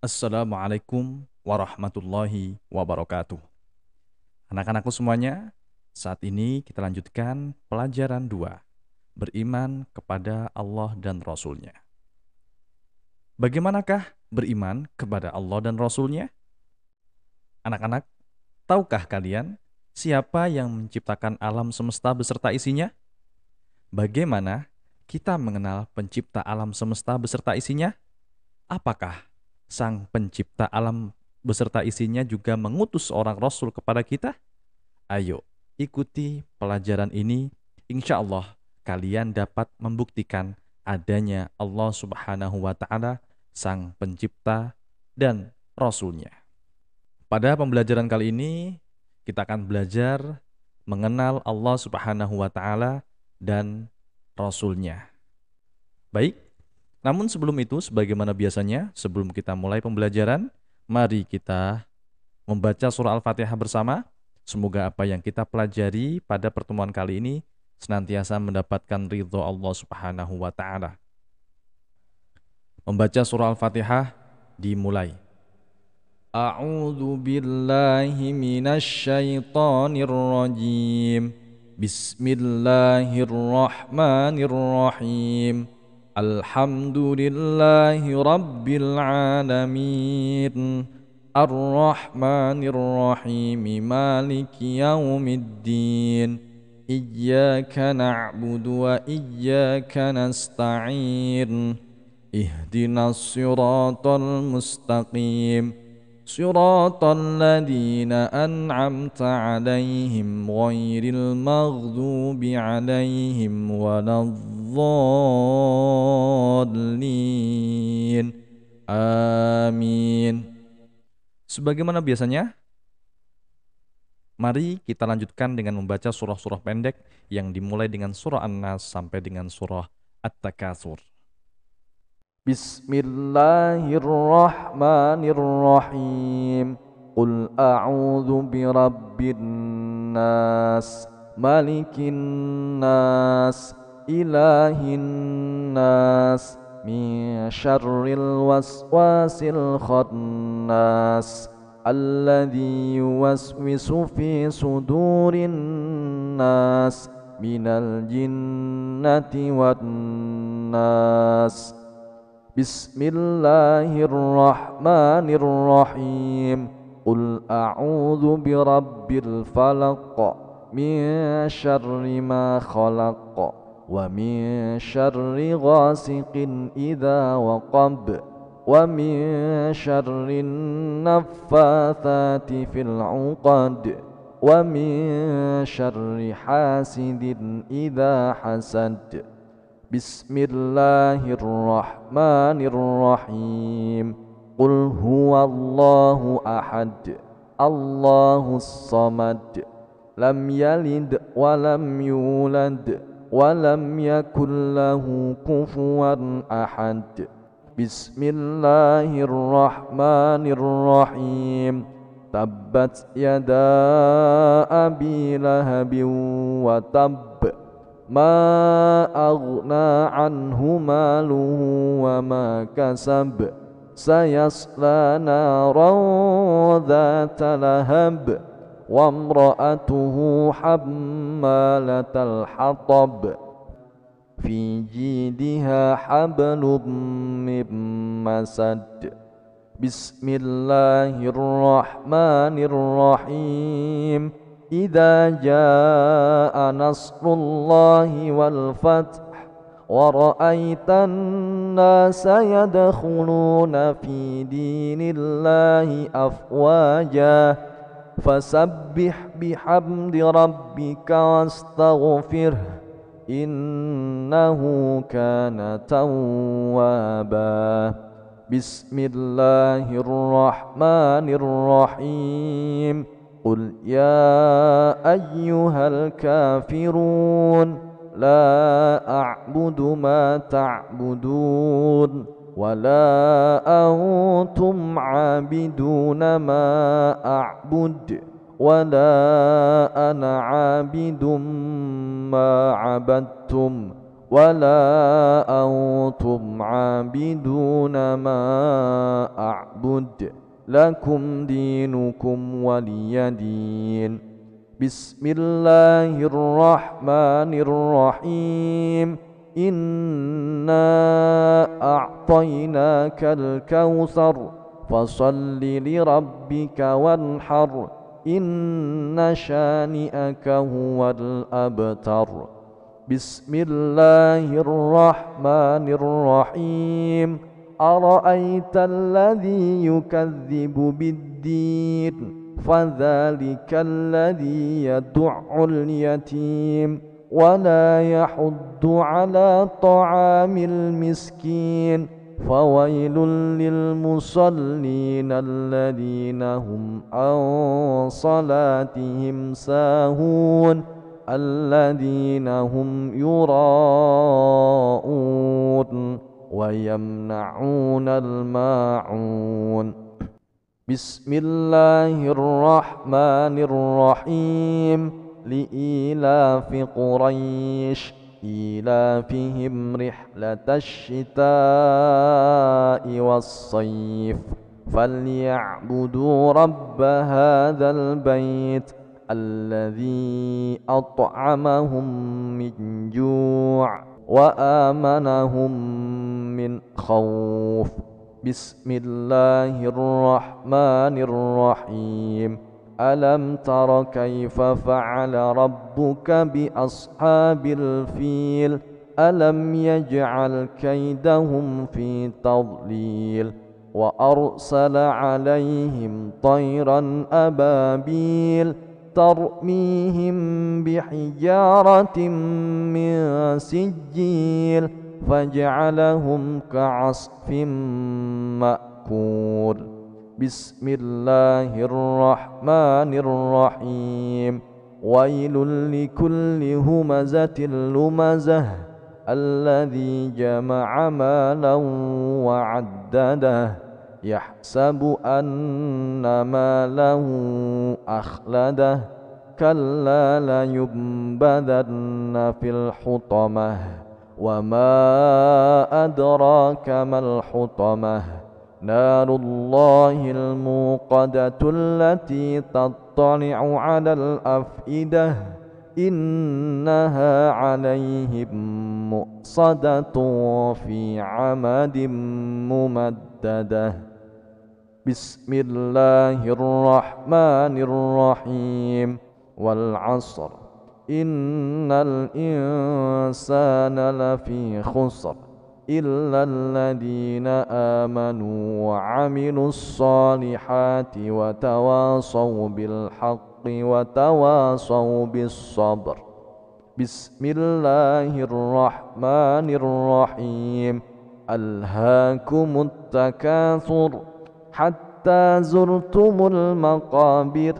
Assalamualaikum warahmatullahi wabarakatuh. Anak-anakku semuanya, saat ini kita lanjutkan pelajaran 2, beriman kepada Allah dan Rasul-Nya. Bagaimanakah beriman kepada Allah dan Rasul-Nya? Anak-anak, tahukah kalian siapa yang menciptakan alam semesta beserta isinya? Bagaimana kita mengenal pencipta alam semesta beserta isinya? Apakah Sang Pencipta alam beserta isinya juga mengutus seorang Rasul kepada kita? Ayo, ikuti pelajaran ini. Insya Allah, kalian dapat membuktikan adanya Allah Subhanahu wa Ta'ala, Sang Pencipta dan Rasul-Nya. Pada pembelajaran kali ini, kita akan belajar mengenal Allah Subhanahu wa Ta'ala dan Rasul-Nya. Baik, namun sebelum itu, sebagaimana biasanya, sebelum kita mulai pembelajaran, mari kita membaca surah Al-Fatihah bersama. Semoga apa yang kita pelajari pada pertemuan kali ini senantiasa mendapatkan ridho Allah Subhanahu wa Ta'ala. Membaca surah Al-Fatihah dimulai. A'udzu billahi minasyaitonir rajim. Bismillahirrahmanirrahim. Alhamdulillahi rabbil alamin. Ar-Rahmanir Rahim, Maliki Yaumiddin. Iyyaka na'budu wa iyyaka nasta'in. Ihdinas siratal mustaqim. Siratal ladzina an'amta 'alaihim ghairil maghdubi 'alaihim waladdallin. Amin. Sebagaimana biasanya, mari kita lanjutkan dengan membaca surah-surah pendek yang dimulai dengan surah An-Nas sampai dengan surah At-Takatsur. Bismillahirrahmanirrahim. Qul a'udzu birabbin nas, malikin nas, ilahin nas, min syarril waswasil khannas, alladzi yuwaswisu fi sudurin nas, minal jinnati wan nas. Bismillahirrahmanirrahim. Qul a'udzu birabbil falaq, min syarri ma khalaq, wa min syarri ghasiqin idza waqab, wa min syarri naffatsati fil 'uqad, wa min syarri hasidin idza hasad. Bismillahirrahmanirrahim. Qul huwallahu ahad, Allahus samad, lam yalid wa lam yulad wa lam yakul lahu kufuwan ahad. Bismillahirrahmanirrahim. Tabbat yada abi lahabin wa tabb, ma aghna anhu maluhu wa ma kasab, sayasla naran dhata lahab, wa imra'atuhu hammalatal hatab, fi jidha hablum min masad. Bismillahirrahmanirrahim. Idza jaa nasrullahi wal fath, wa ra'aitan nasa yadkhuluna fi dinillahi afwaja, fasabbih bihamdi rabbika wastaghfirh, innahu kana tawwaba. Bismillahirrahmanirrahim. Qul ya ayyuhal kafirun, la a'budu ma ta'budun, wa la antum 'abiduna ma a'bud, wa la ana 'abidum ma 'abadtum, ولا أنتم عابدون ما أعبد لكم دينكم ولي دين. بسم الله الرحمن الرحيم. إنا أعطيناك الكوثر فصل لربك وانحر إن شانئك هو الأبتر. بسم الله الرحمن الرحيم. أرأيت الذي يكذب بالدين فذلك الذي يدع اليتيم ولا يحض على طعام المسكين فويل للمصلين الذين هم عن صلاتهم ساهون الذين هم يراءون ويمنعون الماعون. بسم الله الرحمن الرحيم. لإيلاف قريش إيلافهم رحلة الشتاء والصيف فليعبدوا رب هذا البيت الذي أطعمهم من جوع وآمنهم من خوف. بسم الله الرحمن الرحيم. ألم تر كيف فعل ربك بأصحاب الفيل ألم يجعل كيدهم في تضليل وأرسل عليهم طيرا أبابيل ترميهم بحجارة من سجيل فجعلهم كعصف مأكول. بسم الله الرحمن الرحيم. ويل لكل همزة لمزة الذي جمع مالا وعدده يحسب أن ماله أخلده كلا لينبذن في الحطمة وما أدراك ما الحطمة نار الله الموقدة التي تطلع على الأفئدة إنها عليهم مؤصدة في عمد ممددة. بسم الله الرحمن الرحيم. والعصر إن الإنسان لفي خسر إلا الذين آمنوا وعملوا الصالحات وتواصوا بالحق وتواصوا بالصبر. بسم الله الرحمن الرحيم. ألهاكم التكاثر حتى زرتم المقابر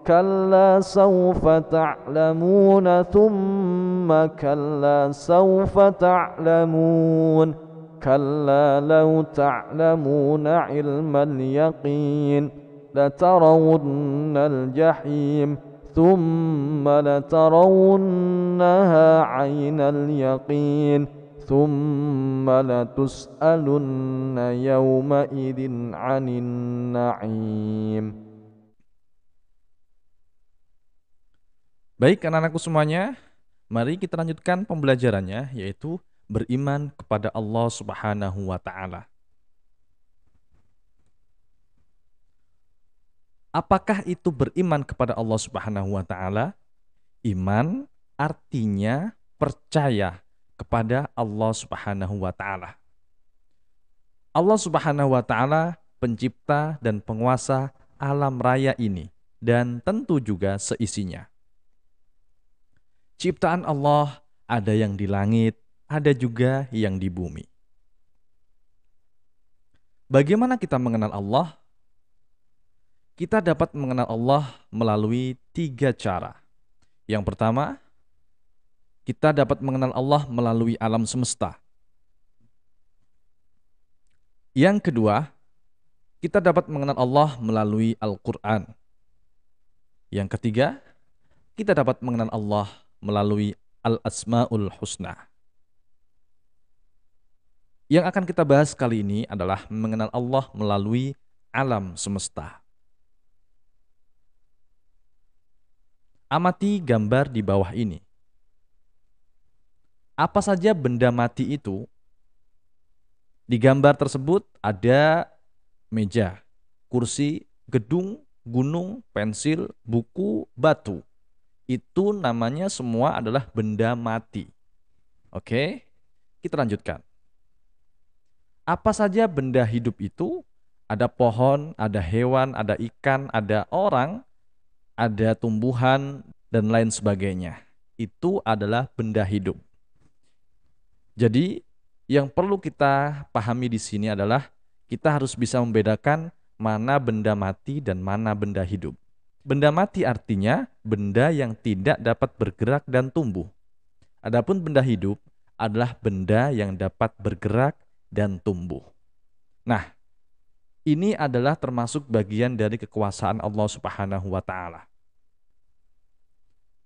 كلا سوف تعلمون ثم كلا سوف تعلمون كلا لو تعلمون علم اليقين لترون الجحيم ثم لترونها عين اليقين ثم لتسألن يومئذ عن النعيم. Baik anak-anakku semuanya, mari kita lanjutkan pembelajarannya, yaitu beriman kepada Allah Subhanahu wa Ta'ala. Apakah itu beriman kepada Allah Subhanahu wa Ta'ala? Iman artinya percaya kepada Allah Subhanahu wa Ta'ala. Allah Subhanahu wa Ta'ala pencipta dan penguasa alam raya ini dan tentu juga seisinya. Ciptaan Allah ada yang di langit, ada juga yang di bumi. Bagaimana kita mengenal Allah? Kita dapat mengenal Allah melalui 3 cara. Yang pertama, kita dapat mengenal Allah melalui alam semesta. Yang kedua, kita dapat mengenal Allah melalui Al-Quran. Yang ketiga, kita dapat mengenal Allah melalui Al-Asma'ul Husna. Yang akan kita bahas kali ini adalah mengenal Allah melalui alam semesta. Amati gambar di bawah ini. Apa saja benda mati itu? Di gambar tersebut ada meja, kursi, gedung, gunung, pensil, buku, batu. Itu namanya semua adalah benda mati. Oke, kita lanjutkan. Apa saja benda hidup itu? Ada pohon, ada hewan, ada ikan, ada orang, ada tumbuhan, dan lain sebagainya. Itu adalah benda hidup. Jadi, yang perlu kita pahami di sini adalah kita harus bisa membedakan mana benda mati dan mana benda hidup. Benda mati artinya benda yang tidak dapat bergerak dan tumbuh. Adapun benda hidup adalah benda yang dapat bergerak dan tumbuh. Nah, ini adalah termasuk bagian dari kekuasaan Allah Subhanahu wa taala.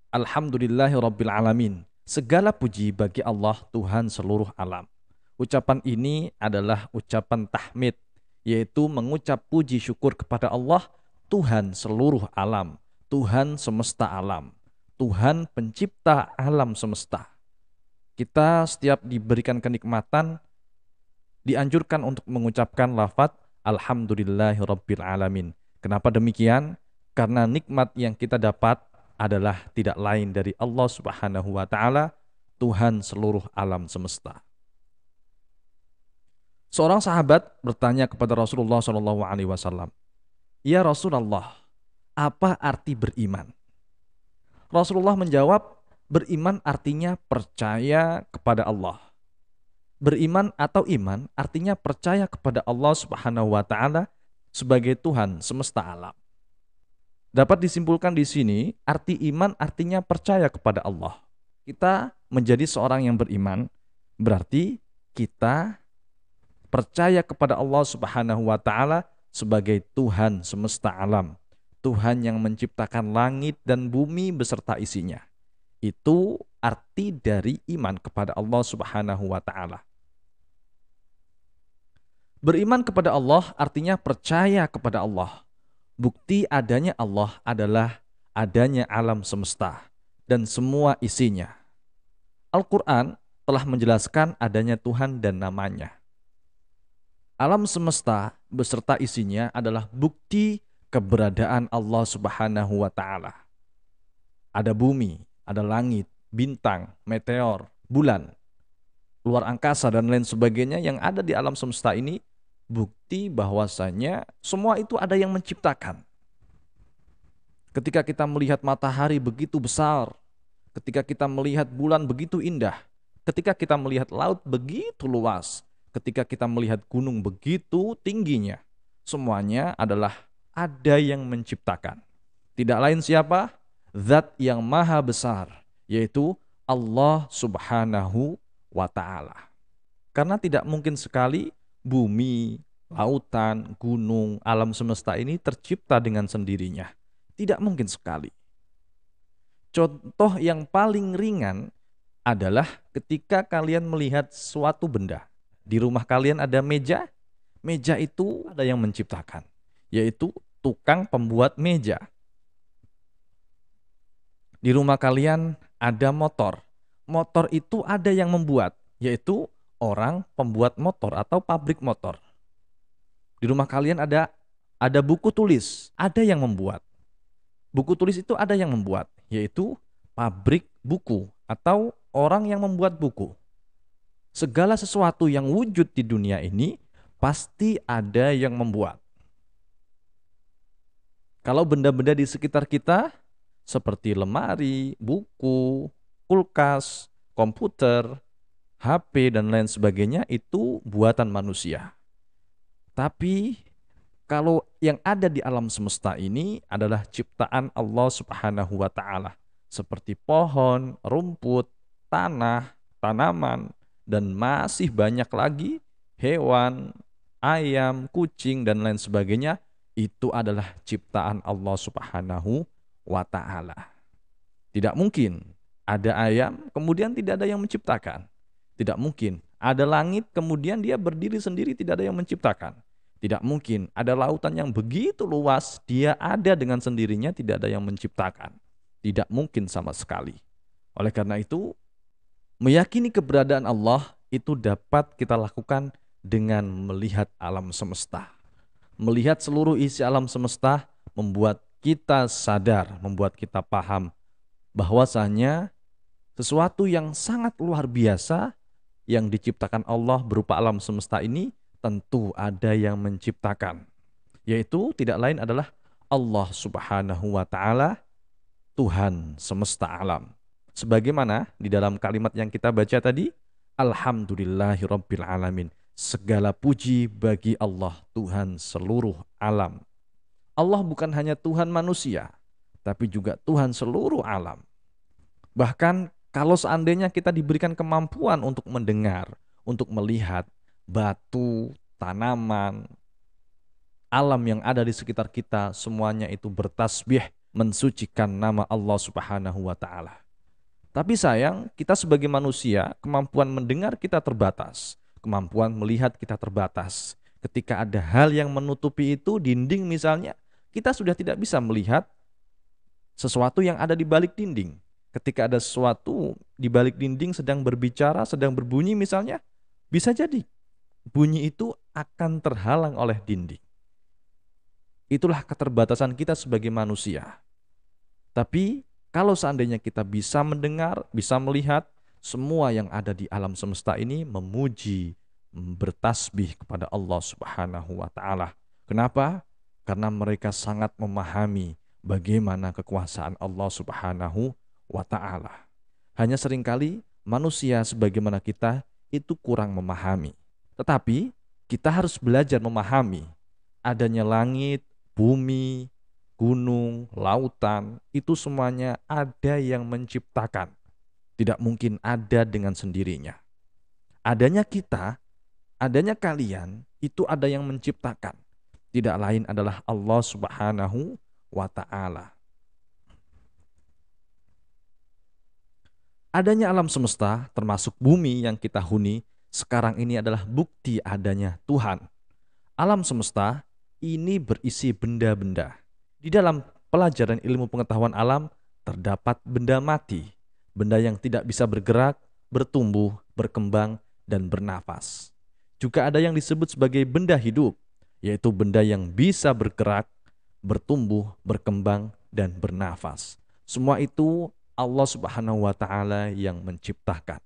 Alhamdulillahirabbil alamin. Segala puji bagi Allah Tuhan seluruh alam. Ucapan ini adalah ucapan tahmid, yaitu mengucap puji syukur kepada Allah, Tuhan seluruh alam, Tuhan semesta alam, Tuhan pencipta alam semesta. Kita setiap diberikan kenikmatan, dianjurkan untuk mengucapkan lafaz Alhamdulillahirabbil alamin. Kenapa demikian? Karena nikmat yang kita dapat adalah tidak lain dari Allah Subhanahu wa taala, Tuhan seluruh alam semesta. Seorang sahabat bertanya kepada Rasulullah SAW, "Ya Rasulullah, apa arti beriman?" Rasulullah menjawab, beriman artinya percaya kepada Allah. Beriman atau iman artinya percaya kepada Allah Subhanahu wa taala sebagai Tuhan semesta alam. Dapat disimpulkan di sini, arti iman artinya percaya kepada Allah. Kita menjadi seorang yang beriman berarti kita percaya kepada Allah Subhanahu wa taala sebagai Tuhan semesta alam, Tuhan yang menciptakan langit dan bumi beserta isinya. Itu arti dari iman kepada Allah Subhanahu wa taala. Beriman kepada Allah artinya percaya kepada Allah. Bukti adanya Allah adalah adanya alam semesta dan semua isinya. Al-Quran telah menjelaskan adanya Tuhan dan namanya. Alam semesta beserta isinya adalah bukti keberadaan Allah Subhanahu wa taala. Ada bumi, ada langit, bintang, meteor, bulan, luar angkasa dan lain sebagainya yang ada di alam semesta ini, bukti bahwasanya semua itu ada yang menciptakan. Ketika kita melihat matahari begitu besar, ketika kita melihat bulan begitu indah, ketika kita melihat laut begitu luas, ketika kita melihat gunung begitu tingginya, semuanya adalah ada yang menciptakan. Tidak lain siapa? Zat yang maha besar, yaitu Allah Subhanahu wa ta'ala. Karena tidak mungkin sekali bumi, lautan, gunung, alam semesta ini tercipta dengan sendirinya. Tidak mungkin sekali. Contoh yang paling ringan adalah ketika kalian melihat suatu benda. Di rumah kalian ada meja, meja itu ada yang menciptakan, yaitu tukang pembuat meja. Di rumah kalian ada motor, motor itu ada yang membuat, yaitu orang pembuat motor atau pabrik motor. Di rumah kalian ada buku tulis, ada yang membuat. Buku tulis itu ada yang membuat, yaitu pabrik buku atau orang yang membuat buku. Segala sesuatu yang wujud di dunia ini pasti ada yang membuat. Kalau benda-benda di sekitar kita seperti lemari, buku, kulkas, komputer, HP dan lain sebagainya itu buatan manusia. Tapi kalau yang ada di alam semesta ini adalah ciptaan Allah Subhanahu wa taala, seperti pohon, rumput, tanah, tanaman, dan masih banyak lagi hewan, ayam, kucing, dan lain sebagainya, itu adalah ciptaan Allah Subhanahu wa ta'ala. Tidak mungkin ada ayam, kemudian tidak ada yang menciptakan. Tidak mungkin Ada langit, kemudian dia berdiri sendiri, tidak ada yang menciptakan. Tidak mungkin. Ada lautan yang begitu luas, dia ada dengan sendirinya, tidak ada yang menciptakan. Tidak mungkin sama sekali. Oleh karena itu, meyakini keberadaan Allah itu dapat kita lakukan dengan melihat alam semesta. Melihat seluruh isi alam semesta membuat kita sadar, membuat kita paham bahwasanya sesuatu yang sangat luar biasa yang diciptakan Allah berupa alam semesta ini tentu ada yang menciptakan. Yaitu tidak lain adalah Allah Subhanahu wa taala, Tuhan semesta alam. Sebagaimana di dalam kalimat yang kita baca tadi, Alhamdulillahirabbil alamin. Segala puji bagi Allah, Tuhan seluruh alam. Allah bukan hanya Tuhan manusia, tapi juga Tuhan seluruh alam. Bahkan kalau seandainya kita diberikan kemampuan untuk mendengar, untuk melihat batu, tanaman, alam yang ada di sekitar kita, semuanya itu bertasbih mensucikan nama Allah Subhanahu wa taala. Tapi sayang, kita sebagai manusia, kemampuan mendengar kita terbatas, kemampuan melihat kita terbatas. Ketika ada hal yang menutupi itu, dinding misalnya, kita sudah tidak bisa melihat sesuatu yang ada di balik dinding. Ketika ada sesuatu di balik dinding sedang berbicara, sedang berbunyi misalnya, bisa jadi bunyi itu akan terhalang oleh dinding. Itulah keterbatasan kita sebagai manusia. Tapi kalau seandainya kita bisa mendengar, bisa melihat, semua yang ada di alam semesta ini memuji, bertasbih kepada Allah Subhanahu wa taala. Kenapa? Karena mereka sangat memahami bagaimana kekuasaan Allah Subhanahu wa ta'ala. Hanya seringkali manusia sebagaimana kita itu kurang memahami. Tetapi kita harus belajar memahami adanya langit, bumi, gunung, lautan, itu semuanya ada yang menciptakan. Tidak mungkin ada dengan sendirinya. Adanya kita, adanya kalian, itu ada yang menciptakan. Tidak lain adalah Allah Subhanahu wa ta'ala. Adanya alam semesta, termasuk bumi yang kita huni, sekarang ini adalah bukti adanya Tuhan. Alam semesta ini berisi benda-benda. Di dalam pelajaran ilmu pengetahuan alam, terdapat benda mati, benda yang tidak bisa bergerak, bertumbuh, berkembang, dan bernafas. Juga ada yang disebut sebagai benda hidup, yaitu benda yang bisa bergerak, bertumbuh, berkembang, dan bernafas. Semua itu Allah Subhanahu wa ta'ala yang menciptakan.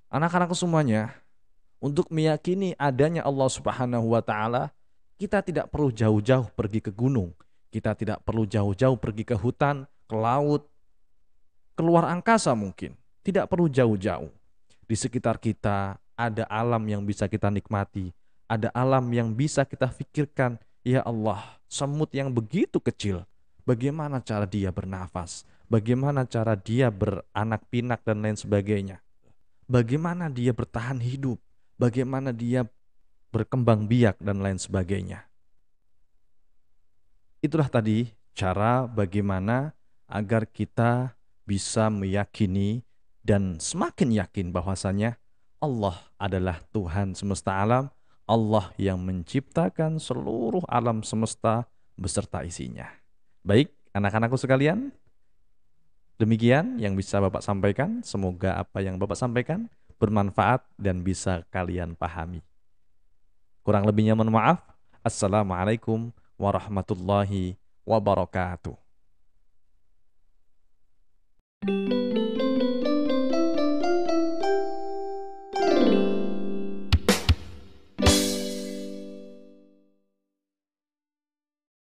Anak-anakku semuanya, untuk meyakini adanya Allah Subhanahu wa ta'ala, kita tidak perlu jauh-jauh pergi ke gunung, kita tidak perlu jauh-jauh pergi ke hutan, ke laut, keluar angkasa mungkin. Tidak perlu jauh-jauh. Di sekitar kita ada alam yang bisa kita nikmati, ada alam yang bisa kita pikirkan. Ya Allah, semut yang begitu kecil, bagaimana cara dia bernafas? Bagaimana cara dia beranak pinak dan lain sebagainya? Bagaimana dia bertahan hidup? Bagaimana dia berkembang biak dan lain sebagainya? Itulah tadi cara bagaimana agar kita bisa meyakini dan semakin yakin bahwasanya Allah adalah Tuhan semesta alam, Allah yang menciptakan seluruh alam semesta beserta isinya. Baik, anak-anakku sekalian, demikian yang bisa Bapak sampaikan. Semoga apa yang Bapak sampaikan bermanfaat dan bisa kalian pahami. Kurang lebihnya mohon maaf. Assalamualaikum warahmatullahi wabarakatuh.